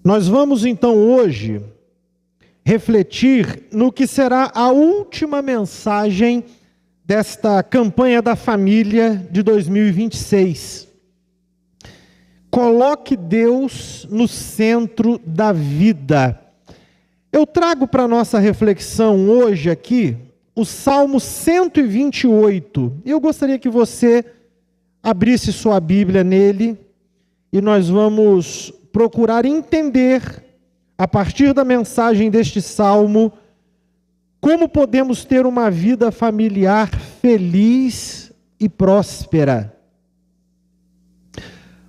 Nós vamos então hoje refletir no que será a última mensagem desta campanha da família de 2026. Coloque Deus no centro da vida. Eu trago para nossa reflexão hoje aqui o Salmo 128. Eu gostaria que você abrisse sua Bíblia nele e nós vamos procurar entender, a partir da mensagem deste Salmo, como podemos ter uma vida familiar feliz e próspera.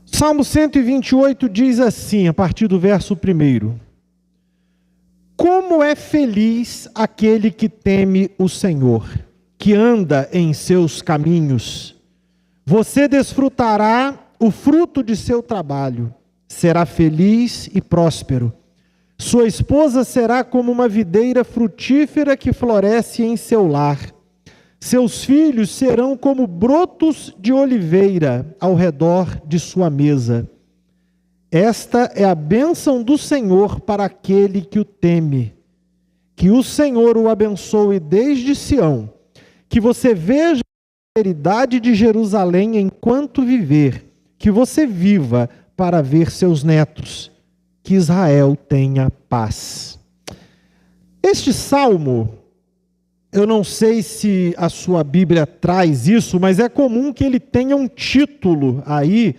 Salmo 128 diz assim, a partir do verso 1: Como é feliz aquele que teme o Senhor, que anda em seus caminhos. Você desfrutará o fruto de seu trabalho, será feliz e próspero. Sua esposa será como uma videira frutífera que floresce em seu lar. Seus filhos serão como brotos de oliveira ao redor de sua mesa. Esta é a bênção do Senhor para aquele que o teme. Que o Senhor o abençoe desde Sião. Que você veja a prosperidade de Jerusalém enquanto viver. Que você viva para ver seus netos. Que Israel tenha paz. Este salmo, eu não sei se a sua Bíblia traz isso, mas é comum que ele tenha um título aí,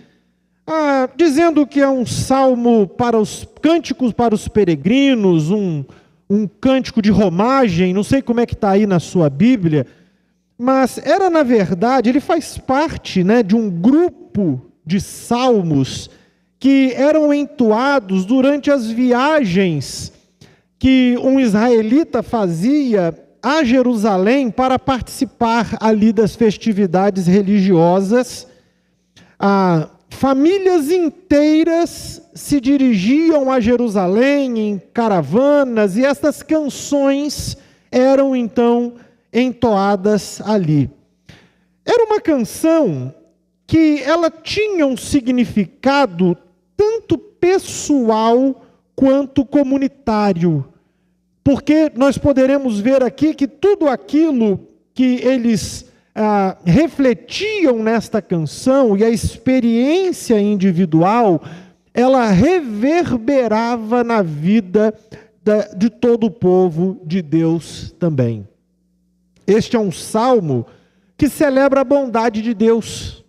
dizendo que é um salmo para os cânticos para os peregrinos, um cântico de romagem, não sei como é que está aí na sua Bíblia, mas era, na verdade, ele faz parte, de um grupo de salmos que eram entoados durante as viagens que um israelita fazia a Jerusalém para participar ali das festividades religiosas. Famílias inteiras se dirigiam a Jerusalém em caravanas e estas canções eram então entoadas ali. Era uma canção que ela tinha um significado tanto pessoal quanto comunitário, porque nós poderemos ver aqui que tudo aquilo que eles refletiam nesta canção e a experiência individual, ela reverberava na vida de todo o povo de Deus também. Este é um salmo que celebra a bondade de Deus,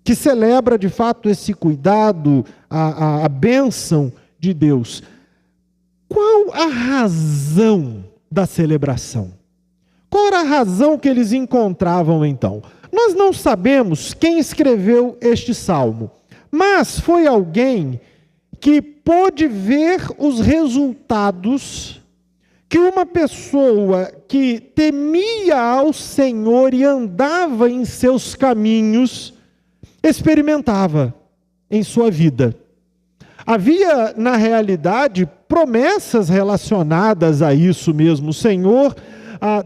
que celebra de fato esse cuidado, a bênção de Deus. Qual a razão da celebração? Qual era a razão que eles encontravam então? Nós não sabemos quem escreveu este salmo, mas foi alguém que pôde ver os resultados que uma pessoa que temia ao Senhor e andava em seus caminhos experimentava em sua vida. Havia, na realidade, promessas relacionadas a isso mesmo. O Senhor,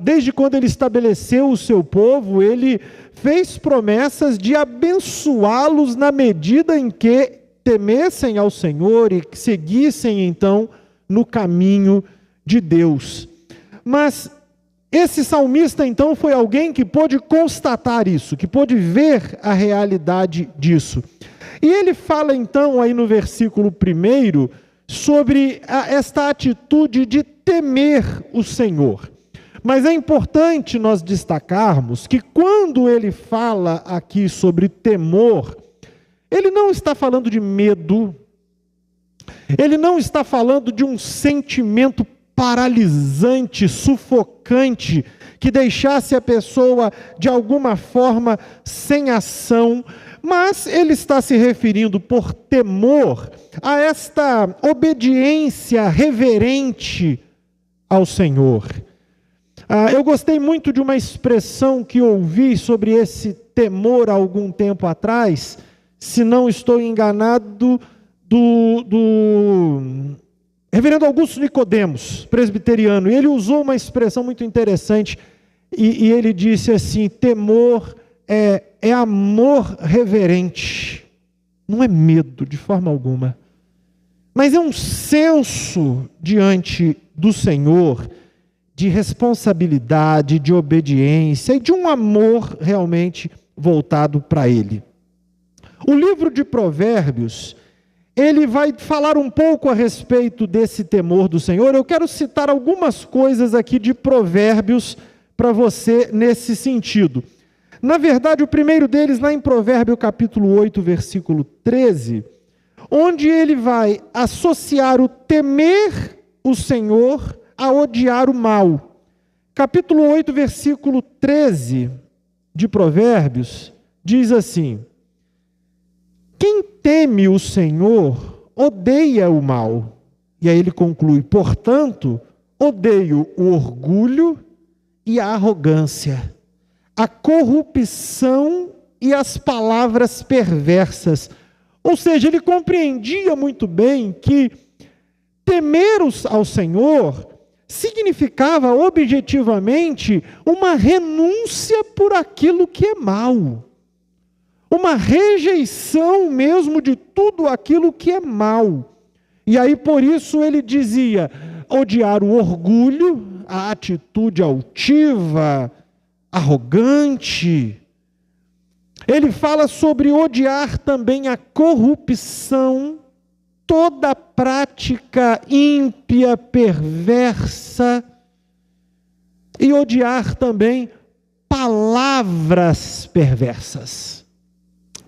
desde quando Ele estabeleceu o seu povo, Ele fez promessas de abençoá-los na medida em que temessem ao Senhor e seguissem, então, no caminho de Deus. Mas esse salmista, então, foi alguém que pôde constatar isso, que pôde ver a realidade disso. E ele fala, então, aí no versículo 1, sobre esta atitude de temer o Senhor. Mas é importante nós destacarmos que quando ele fala aqui sobre temor, ele não está falando de medo, ele não está falando de um sentimento paralisante, sufocante, que deixasse a pessoa de alguma forma sem ação, mas ele está se referindo por temor a esta obediência reverente ao Senhor. Eu gostei muito de uma expressão que ouvi sobre esse temor há algum tempo atrás, se não estou enganado, do reverendo Augusto Nicodemos, presbiteriano, e ele usou uma expressão muito interessante, e ele disse assim: temor é amor reverente, não é medo de forma alguma, mas é um senso diante do Senhor de responsabilidade, de obediência e de um amor realmente voltado para Ele. O livro de Provérbios, ele vai falar um pouco a respeito desse temor do Senhor. Eu quero citar algumas coisas aqui de Provérbios para você nesse sentido. Na verdade, o primeiro deles, lá em Provérbio capítulo 8, versículo 13, onde ele vai associar o temer o Senhor a odiar o mal. Capítulo 8, versículo 13 de Provérbios, diz assim: quem teme o Senhor odeia o mal. E aí ele conclui: portanto, odeio o orgulho e a arrogância, a corrupção e as palavras perversas. Ou seja, ele compreendia muito bem que temer ao Senhor significava objetivamente uma renúncia por aquilo que é mal, uma rejeição mesmo de tudo aquilo que é mal. E aí por isso ele dizia: odiar o orgulho, a atitude altiva, arrogante. Ele fala sobre odiar também a corrupção, toda prática ímpia, perversa, e odiar também palavras perversas.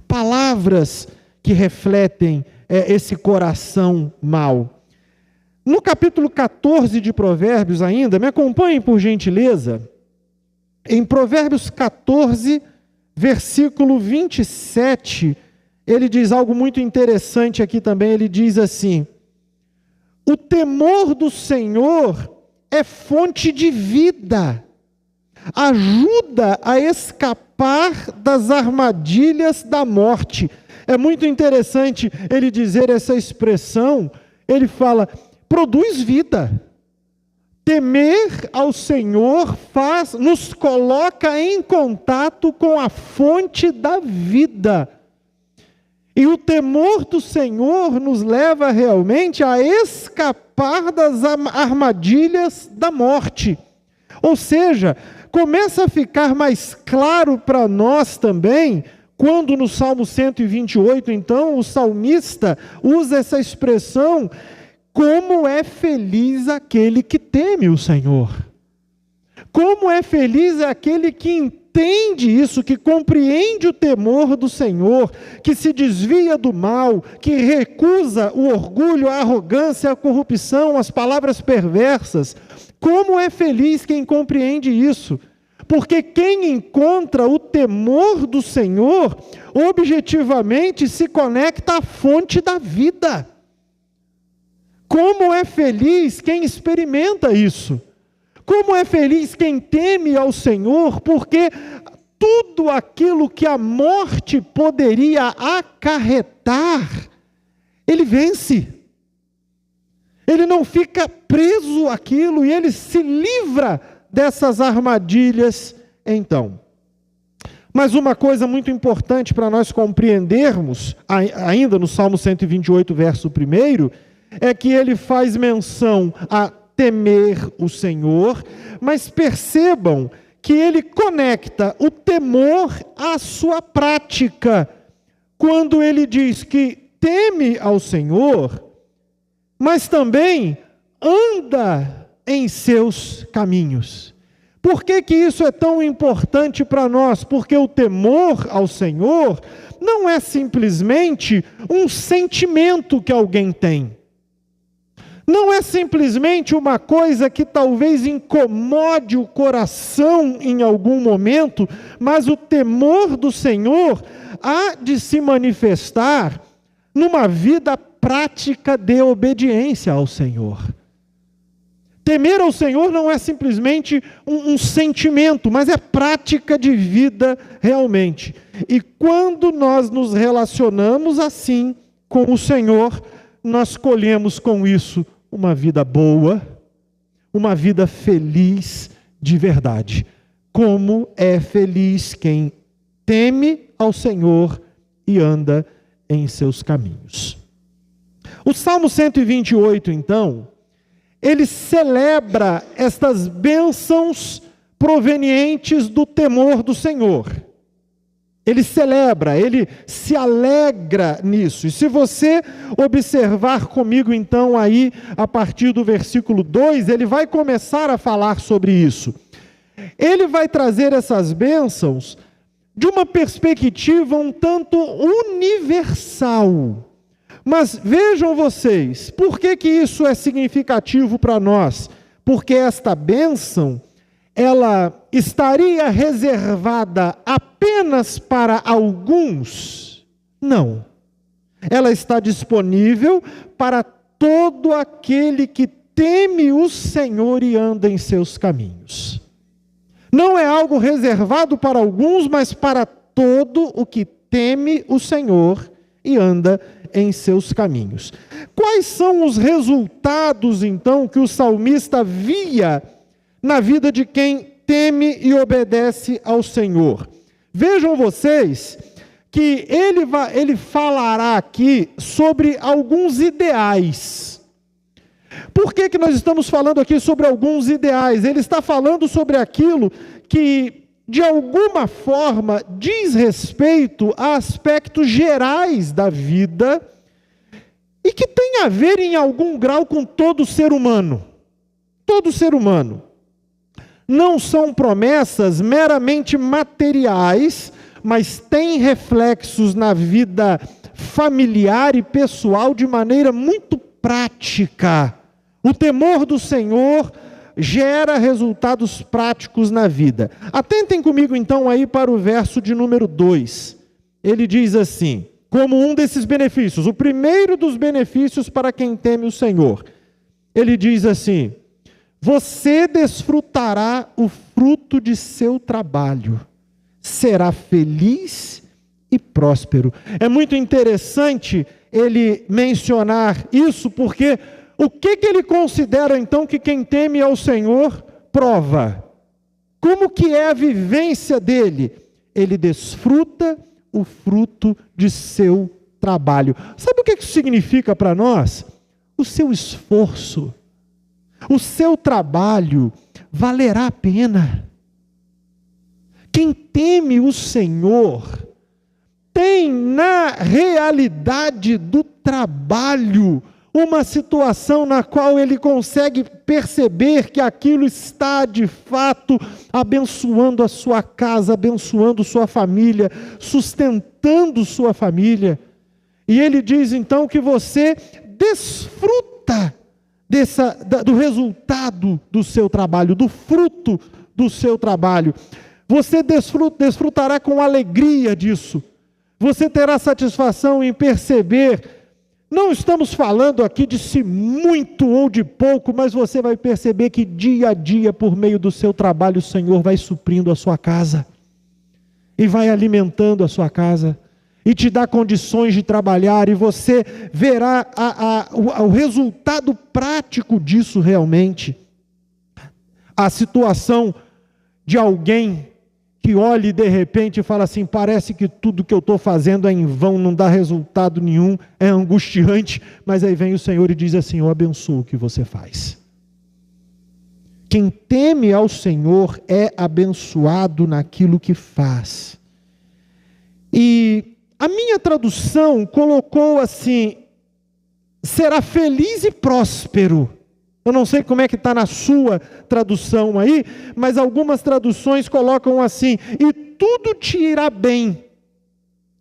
Palavras que refletem esse coração mau. No capítulo 14 de Provérbios ainda, me acompanhem por gentileza, em Provérbios 14, versículo 27, ele diz algo muito interessante aqui também. Ele diz assim: o temor do Senhor é fonte de vida, ajuda a escapar das armadilhas da morte. É muito interessante ele dizer essa expressão. Ele fala: produz vida. Temer ao Senhor nos coloca em contato com a fonte da vida. E o temor do Senhor nos leva realmente a escapar das armadilhas da morte. Ou seja, começa a ficar mais claro para nós também, quando no Salmo 128, então, o salmista usa essa expressão: como é feliz aquele que teme o Senhor. Como é feliz aquele que entende isso, que compreende o temor do Senhor, que se desvia do mal, que recusa o orgulho, a arrogância, a corrupção, as palavras perversas. Como é feliz quem compreende isso. Porque quem encontra o temor do Senhor, objetivamente se conecta à fonte da vida. Como é feliz quem experimenta isso. Como é feliz quem teme ao Senhor, porque tudo aquilo que a morte poderia acarretar, ele vence. Ele não fica preso àquilo e ele se livra dessas armadilhas então. Mas uma coisa muito importante para nós compreendermos, ainda no Salmo 128, verso 1, é que ele faz menção a temer o Senhor, mas percebam que ele conecta o temor à sua prática, quando ele diz que teme ao Senhor, mas também anda em seus caminhos. Por que que isso é tão importante para nós? Porque o temor ao Senhor não é simplesmente um sentimento que alguém tem. Não é simplesmente uma coisa que talvez incomode o coração em algum momento, mas o temor do Senhor há de se manifestar numa vida prática de obediência ao Senhor. Temer ao Senhor não é simplesmente um sentimento, mas é prática de vida realmente. E quando nós nos relacionamos assim com o Senhor, nós colhemos com isso uma vida boa, uma vida feliz de verdade. Como é feliz quem teme ao Senhor e anda em seus caminhos. O Salmo 128, então, ele celebra estas bênçãos provenientes do temor do Senhor. Ele celebra, ele se alegra nisso. E se você observar comigo, então, aí, a partir do versículo 2, ele vai começar a falar sobre isso. Ele vai trazer essas bênçãos de uma perspectiva um tanto universal. Mas vejam vocês, por que isso é significativo para nós? Porque esta bênção, ela estaria reservada apenas para alguns? Não. Ela está disponível para todo aquele que teme o Senhor e anda em seus caminhos. Não é algo reservado para alguns, mas para todo o que teme o Senhor e anda em seus caminhos. Quais são os resultados, então, que o salmista via na vida de quem teme e obedece ao Senhor? Vejam vocês que ele falará aqui sobre alguns ideais. Por que nós estamos falando aqui sobre alguns ideais? Ele está falando sobre aquilo que, de alguma forma, diz respeito a aspectos gerais da vida e que tem a ver, em algum grau, com todo ser humano. Todo ser humano. Não são promessas meramente materiais, mas têm reflexos na vida familiar e pessoal de maneira muito prática. O temor do Senhor gera resultados práticos na vida. Atentem comigo então aí para o verso de número 2. Ele diz assim, como um desses benefícios, o primeiro dos benefícios para quem teme o Senhor. Ele diz assim: você desfrutará o fruto de seu trabalho, será feliz e próspero. É muito interessante ele mencionar isso, porque o que ele considera então que quem teme ao Senhor prova? Como que é a vivência dele? Ele desfruta o fruto de seu trabalho. Sabe o que isso significa para nós? O seu esforço, o seu trabalho valerá a pena. Quem teme o Senhor tem na realidade do trabalho uma situação na qual ele consegue perceber que aquilo está de fato abençoando a sua casa, abençoando sua família, sustentando sua família. E ele diz então que você desfruta do resultado do seu trabalho, do fruto do seu trabalho. Você desfrutará com alegria disso. Você terá satisfação em perceber. Não estamos falando aqui de se muito ou de pouco, mas você vai perceber que dia a dia, por meio do seu trabalho, o Senhor vai suprindo a sua casa, e vai alimentando a sua casa, e te dá condições de trabalhar, e você verá o resultado prático disso realmente. A situação de alguém que olha e de repente fala assim, parece que tudo que eu estou fazendo é em vão, não dá resultado nenhum, é angustiante, mas aí vem o Senhor e diz assim, eu abençoo o que você faz. Quem teme ao Senhor é abençoado naquilo que faz. E a minha tradução colocou assim, será feliz e próspero. Eu não sei como é que está na sua tradução aí, mas algumas traduções colocam assim, e tudo te irá bem.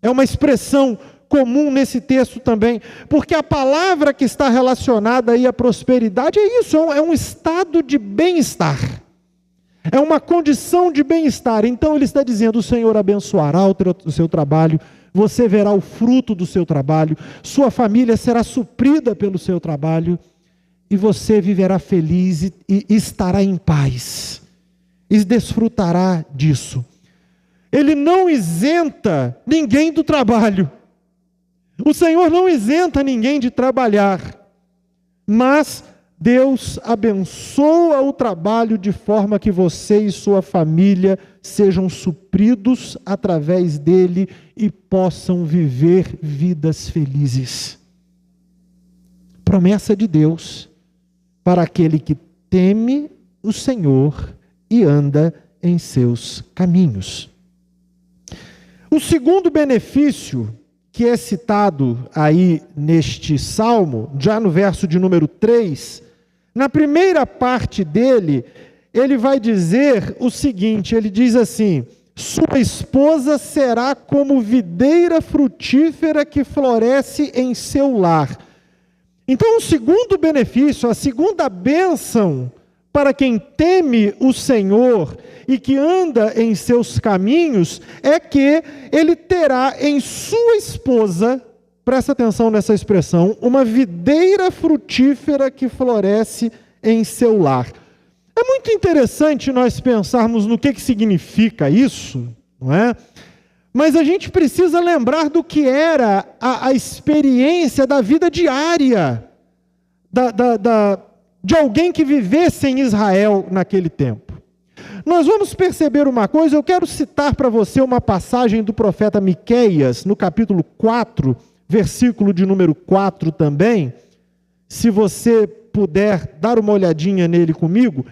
É uma expressão comum nesse texto também, porque a palavra que está relacionada aí à prosperidade é isso, é um estado de bem-estar. É uma condição de bem-estar. Então ele está dizendo, o Senhor abençoará o seu trabalho, você verá o fruto do seu trabalho, sua família será suprida pelo seu trabalho, e você viverá feliz e estará em paz, e desfrutará disso. Ele não isenta ninguém do trabalho, o Senhor não isenta ninguém de trabalhar, mas Deus abençoa o trabalho de forma que você e sua família sejam supridos através dele e possam viver vidas felizes. promessa de Deus para aquele que teme o Senhor e anda em seus caminhos. O segundo benefício que é citado aí neste salmo, já no verso de número 3, na primeira parte dele, ele vai dizer o seguinte, ele diz assim: sua esposa será como videira frutífera que floresce em seu lar. Então, o segundo benefício, a segunda bênção para quem teme o Senhor e que anda em seus caminhos, é que ele terá em sua esposa, presta atenção nessa expressão, uma videira frutífera que floresce em seu lar. É muito interessante nós pensarmos no que significa isso, não é? Mas a gente precisa lembrar do que era a experiência da vida diária de alguém que vivesse em Israel naquele tempo. Nós vamos perceber uma coisa, eu quero citar para você uma passagem do profeta Miqueias, no capítulo 4, versículo de número 4 também, se você puder dar uma olhadinha nele comigo.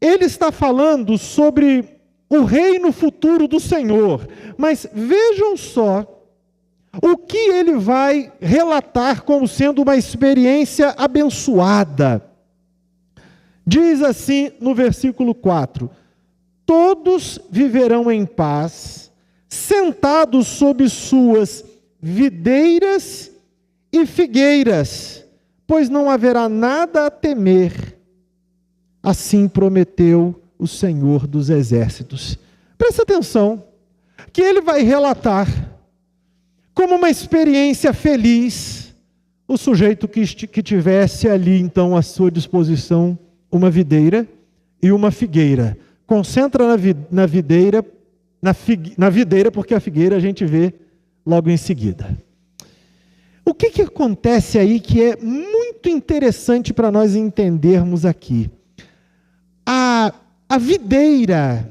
Ele está falando sobre o reino futuro do Senhor, mas vejam só o que ele vai relatar como sendo uma experiência abençoada. Diz assim no versículo 4: todos viverão em paz, sentados sob suas videiras e figueiras, pois não haverá nada a temer. Assim prometeu o Senhor dos Exércitos. Presta atenção, que ele vai relatar como uma experiência feliz o sujeito que tivesse ali então à sua disposição uma videira e uma figueira. Concentra na videira, porque a figueira a gente vê logo em seguida. O que acontece aí que é muito interessante para nós entendermos aqui? A videira,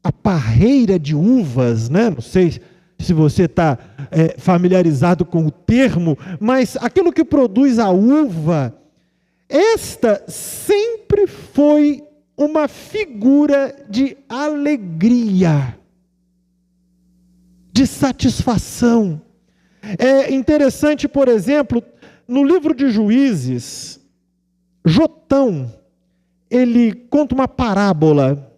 a parreira de uvas, né? Não sei se você está familiarizado com o termo, mas aquilo que produz a uva, esta sempre foi uma figura de alegria, de satisfação. É interessante, por exemplo, no livro de Juízes, Jotão, ele conta uma parábola,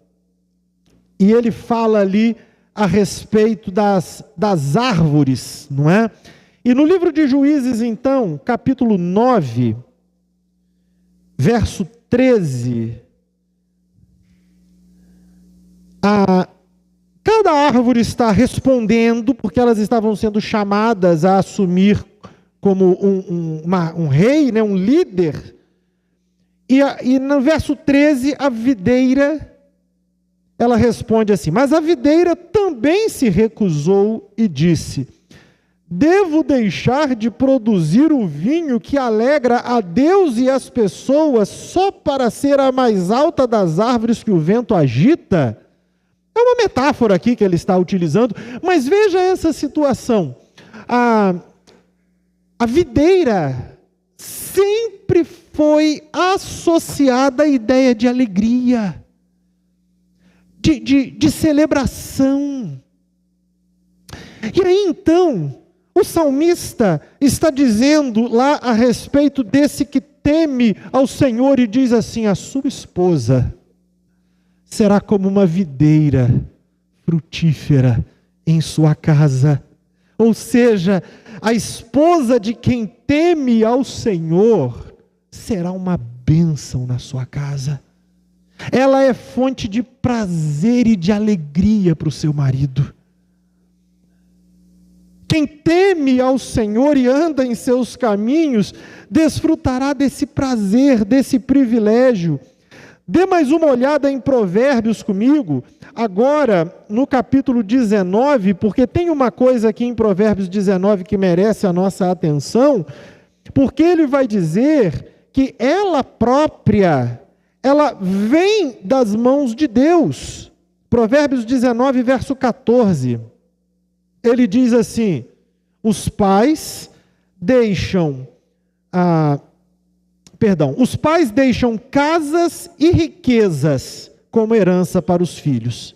e ele fala ali a respeito das árvores, não é? E no livro de Juízes, então, capítulo 9, verso 13, cada árvore está respondendo, porque elas estavam sendo chamadas a assumir como um rei, né, um líder. E no verso 13, a videira, ela responde assim: mas a videira também se recusou e disse: devo deixar de produzir o vinho que alegra a Deus e as pessoas só para ser a mais alta das árvores que o vento agita? É uma metáfora aqui que ele está utilizando, mas veja essa situação. A videira sempre foi associada à ideia de alegria, de celebração. E aí então, o salmista está dizendo lá a respeito desse que teme ao Senhor e diz assim: a sua esposa será como uma videira frutífera em sua casa. Ou seja, a esposa de quem teme ao Senhor será uma bênção na sua casa. Ela é fonte de prazer e de alegria para o seu marido. Quem teme ao Senhor e anda em seus caminhos, desfrutará desse prazer, desse privilégio. Dê mais uma olhada em Provérbios comigo, agora no capítulo 19, porque tem uma coisa aqui em Provérbios 19 que merece a nossa atenção, porque ele vai dizer que ela própria, ela vem das mãos de Deus. Provérbios 19, verso 14, ele diz assim: os pais deixam Os pais deixam casas e riquezas como herança para os filhos,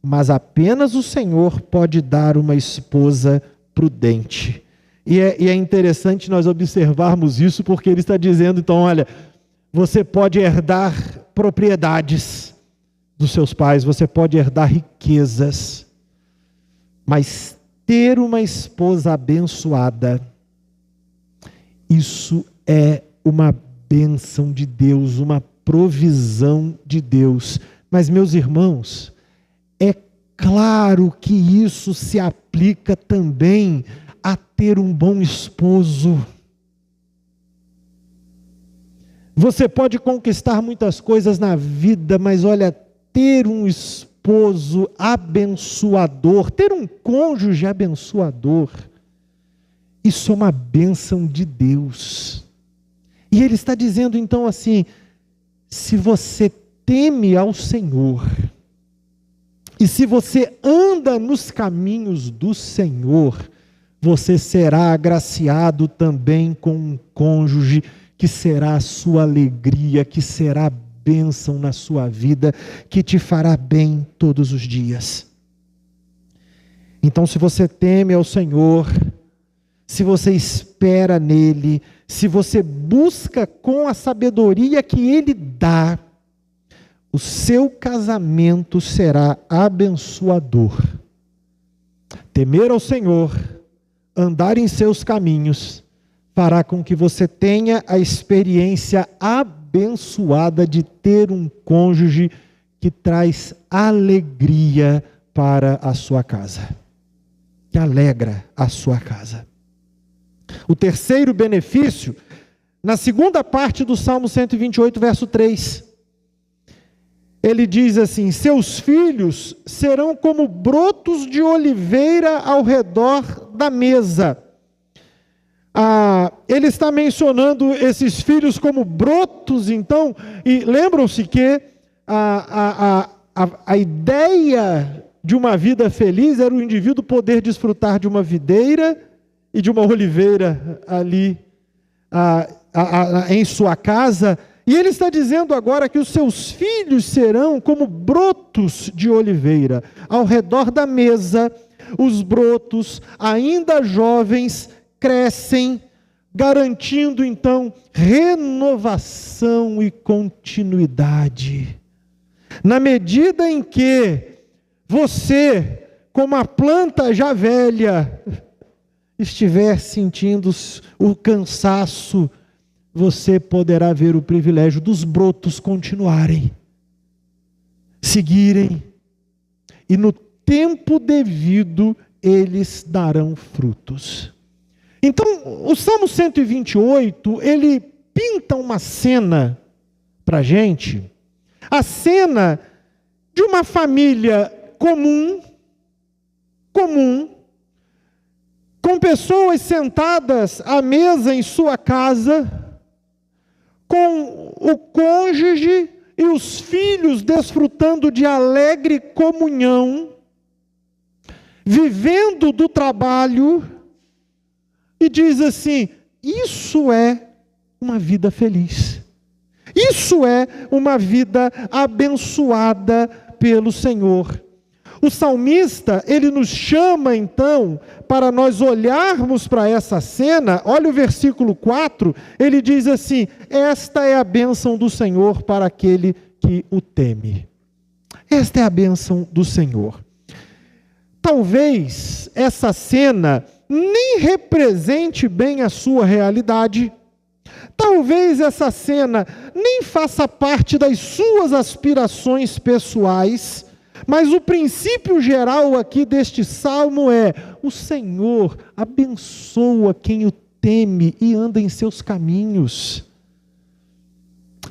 mas apenas o Senhor pode dar uma esposa prudente. E é interessante nós observarmos isso, porque ele está dizendo, então, olha, você pode herdar propriedades dos seus pais, você pode herdar riquezas, mas ter uma esposa abençoada, isso é uma bênção de Deus, uma provisão de Deus. Mas, meus irmãos, é claro que isso se aplica também a ter um bom esposo. Você pode conquistar muitas coisas na vida, mas olha, ter um esposo abençoador, ter um cônjuge abençoador, isso é uma bênção de Deus. E ele está dizendo então assim, se você teme ao Senhor, e se você anda nos caminhos do Senhor, você será agraciado também com um cônjuge que será a sua alegria, que será bênção na sua vida, que te fará bem todos os dias. Então, se você teme ao Senhor, se você espera nele, se você busca com a sabedoria que ele dá, o seu casamento será abençoador. Temer ao Senhor, andar em seus caminhos, fará com que você tenha a experiência abençoada de ter um cônjuge que traz alegria para a sua casa, que alegra a sua casa. O terceiro benefício, na segunda parte do Salmo 128, verso 3, ele diz assim: seus filhos serão como brotos de oliveira ao redor da mesa. Ele está mencionando esses filhos como brotos, então, e lembram-se que a ideia de uma vida feliz era o indivíduo poder desfrutar de uma videira e de uma oliveira ali em sua casa. E ele está dizendo agora que os seus filhos serão como brotos de oliveira. Ao redor da mesa, os brotos, ainda jovens, crescem, garantindo então renovação e continuidade. Na medida em que você, como a planta já velha, estiver sentindo o cansaço, você poderá ver o privilégio dos brotos continuarem, seguirem, e no tempo devido eles darão frutos. Então, o Salmo 128, ele pinta uma cena para a gente, a cena de uma família comum, com pessoas sentadas à mesa em sua casa, com o cônjuge e os filhos desfrutando de alegre comunhão, vivendo do trabalho, e diz assim: isso é uma vida feliz, isso é uma vida abençoada pelo Senhor. O salmista, ele nos chama então, para nós olharmos para essa cena. Olha o versículo 4, ele diz assim: esta é a bênção do Senhor para aquele que o teme. Esta é a bênção do Senhor. Talvez essa cena nem represente bem a sua realidade, talvez essa cena nem faça parte das suas aspirações pessoais, mas o princípio geral aqui deste salmo é: o Senhor abençoa quem o teme e anda em seus caminhos.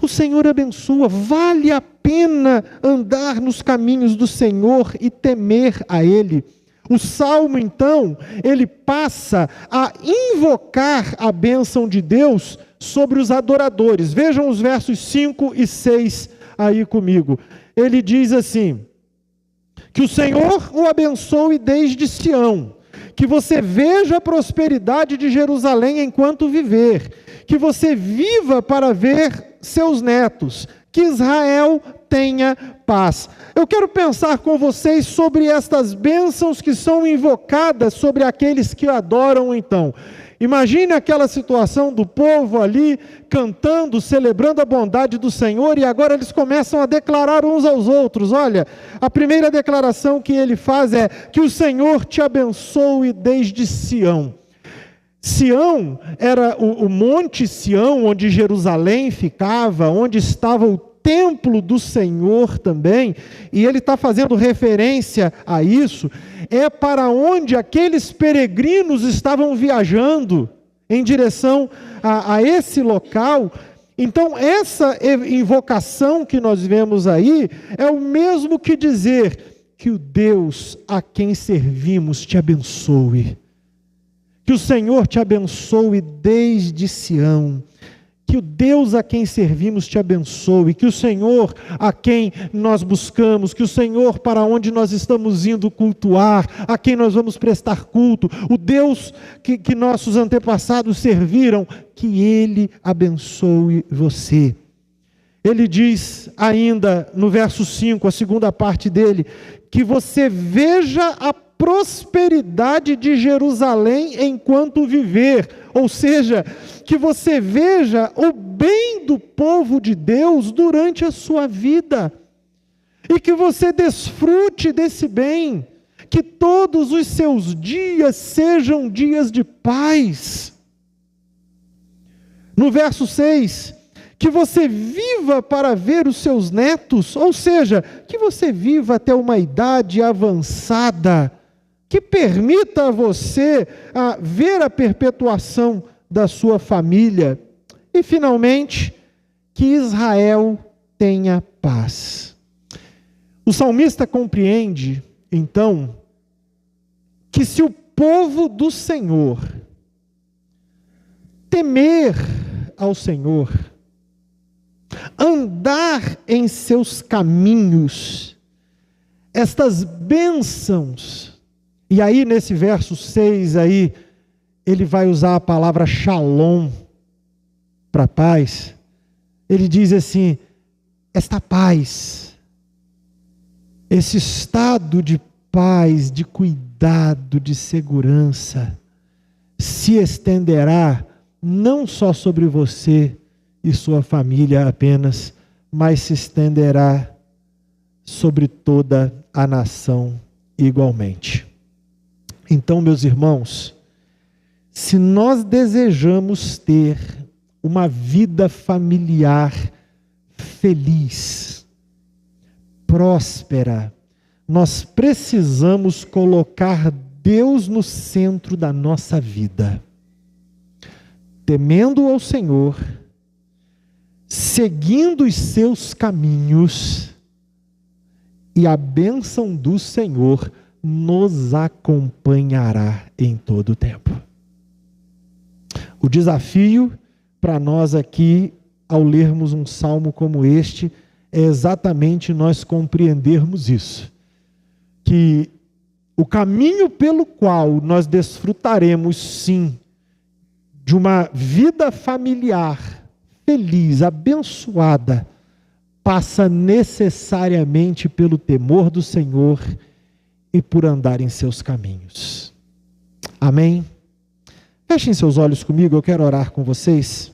O Senhor abençoa, vale a pena andar nos caminhos do Senhor e temer a Ele. O salmo, então, ele passa a invocar a bênção de Deus sobre os adoradores. Vejam os versos 5 e 6 aí comigo. Ele diz assim: que o Senhor o abençoe desde Sião, que você veja a prosperidade de Jerusalém enquanto viver, que você viva para ver seus netos, que Israel tenha paz. Eu quero pensar com vocês sobre estas bênçãos que são invocadas sobre aqueles que adoram então. Imagine aquela situação do povo ali, cantando, celebrando a bondade do Senhor, e agora eles começam a declarar uns aos outros. Olha, a primeira declaração que ele faz é: que o Senhor te abençoe desde Sião. Sião era o monte Sião, onde Jerusalém ficava, onde estava o templo do Senhor também, e ele está fazendo referência a isso, é para onde aqueles peregrinos estavam viajando, em direção a esse local. Então essa invocação que nós vemos aí, é o mesmo que dizer, que o Deus a quem servimos te abençoe, que o Senhor te abençoe desde Sião, que o Deus a quem servimos te abençoe, que o Senhor a quem nós buscamos, que o Senhor para onde nós estamos indo cultuar, a quem nós vamos prestar culto, o Deus que nossos antepassados serviram, que Ele abençoe você. Ele diz ainda no verso 5, a segunda parte dele, que você veja a prosperidade de Jerusalém enquanto viver, ou seja, que você veja o bem do povo de Deus durante a sua vida, e que você desfrute desse bem, que todos os seus dias sejam dias de paz. No verso 6, que você viva para ver os seus netos, ou seja, que você viva até uma idade avançada, que permita a você ver a perpetuação da sua família. E finalmente, que Israel tenha paz. O salmista compreende, então, que se o povo do Senhor temer ao Senhor, andar em seus caminhos, estas bênçãos. E aí nesse verso 6 aí, ele vai usar a palavra shalom para paz. Ele diz assim, esta paz, esse estado de paz, de cuidado, de segurança, se estenderá não só sobre você e sua família apenas, mas se estenderá sobre toda a nação igualmente. Então, meus irmãos, se nós desejamos ter uma vida familiar feliz, próspera, nós precisamos colocar Deus no centro da nossa vida, temendo ao Senhor, seguindo os seus caminhos, e a bênção do Senhor nos acompanhará em todo o tempo. O desafio para nós aqui, ao lermos um salmo como este, é exatamente nós compreendermos isso, que o caminho pelo qual nós desfrutaremos sim de uma vida familiar feliz, abençoada, passa necessariamente pelo temor do Senhor e por andar em seus caminhos. Amém? Fechem seus olhos comigo, eu quero orar com vocês.